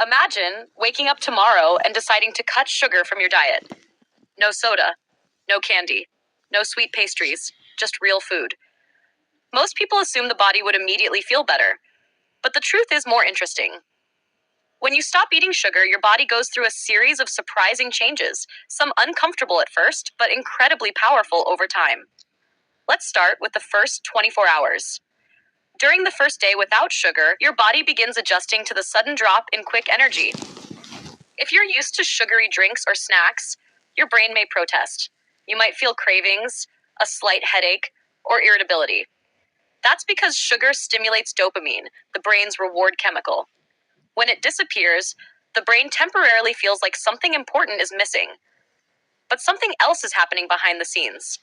Imagine waking up tomorrow and deciding to cut sugar from your diet. No soda, no candy, no sweet pastries, just real food. Most people assume the body would immediately feel better, but the truth is more interesting. When you stop eating sugar, your body goes through a series of surprising changes, some uncomfortable at first, but incredibly powerful over time. Let's start with the first 24 hours. During the first day without sugar, your body begins adjusting to the sudden drop in quick energy. If you're used to sugary drinks or snacks, your brain may protest. You might feel cravings, a slight headache, or irritability. That's because sugar stimulates dopamine, the brain's reward chemical. When it disappears, the brain temporarily feels like something important is missing. But something else is happening behind the scenes.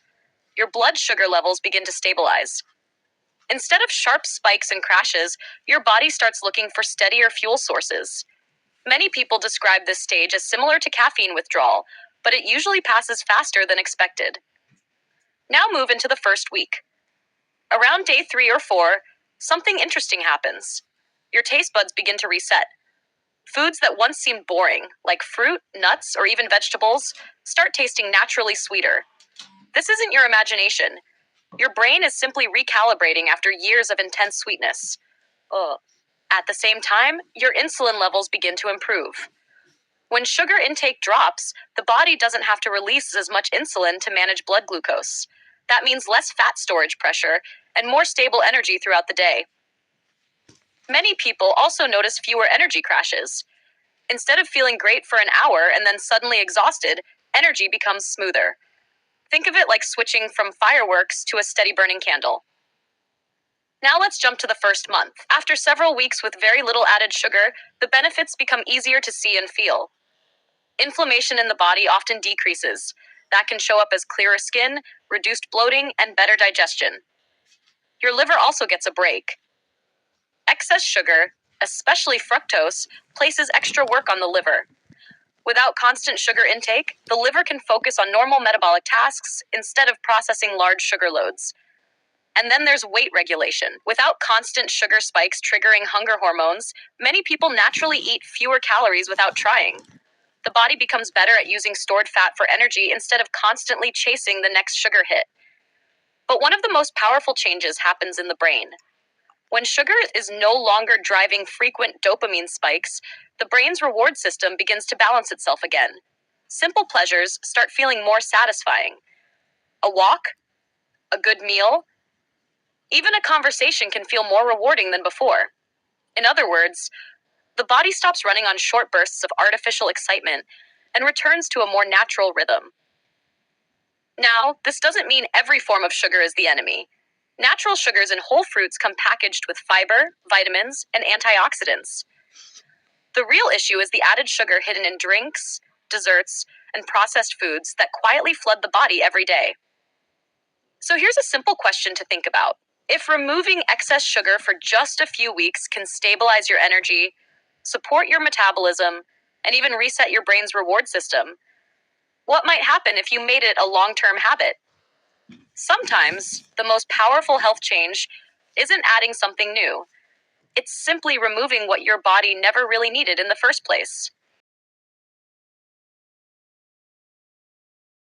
Your blood sugar levels begin to stabilize. Instead of sharp spikes and crashes, your body starts looking for steadier fuel sources. Many people describe this stage as similar to caffeine withdrawal, but it usually passes faster than expected. Now move into the first week. Around day 3 or 4, something interesting happens. Your taste buds begin to reset. Foods that once seemed boring, like fruit, nuts, or even vegetables, start tasting naturally sweeter. This isn't your imagination. Your brain is simply recalibrating after years of intense sweetness. Ugh. At the same time, your insulin levels begin to improve. When sugar intake drops, the body doesn't have to release as much insulin to manage blood glucose. That means less fat storage pressure and more stable energy throughout the day. Many people also notice fewer energy crashes. Instead of feeling great for an hour and then suddenly exhausted, energy becomes smoother. Think of it like switching from fireworks to a steady burning candle. Now let's jump to the first month. After several weeks with very little added sugar, the benefits become easier to see and feel. Inflammation in the body often decreases. That can show up as clearer skin, reduced bloating, and better digestion. Your liver also gets a break. Excess sugar, especially fructose, places extra work on the liver. Without constant sugar intake, the liver can focus on normal metabolic tasks instead of processing large sugar loads. And then there's weight regulation. Without constant sugar spikes triggering hunger hormones, many people naturally eat fewer calories without trying. The body becomes better at using stored fat for energy instead of constantly chasing the next sugar hit. But one of the most powerful changes happens in the brain. When sugar is no longer driving frequent dopamine spikes, the brain's reward system begins to balance itself again. Simple pleasures start feeling more satisfying. A walk, a good meal, even a conversation can feel more rewarding than before. In other words, the body stops running on short bursts of artificial excitement and returns to a more natural rhythm. Now, this doesn't mean every form of sugar is the enemy. Natural sugars in whole fruits come packaged with fiber, vitamins, and antioxidants. The real issue is the added sugar hidden in drinks, desserts, and processed foods that quietly flood the body every day. So here's a simple question to think about. If removing excess sugar for just a few weeks can stabilize your energy, support your metabolism, and even reset your brain's reward system, what might happen if you made it a long-term habit? Sometimes, the most powerful health change isn't adding something new. It's simply removing what your body never really needed in the first place.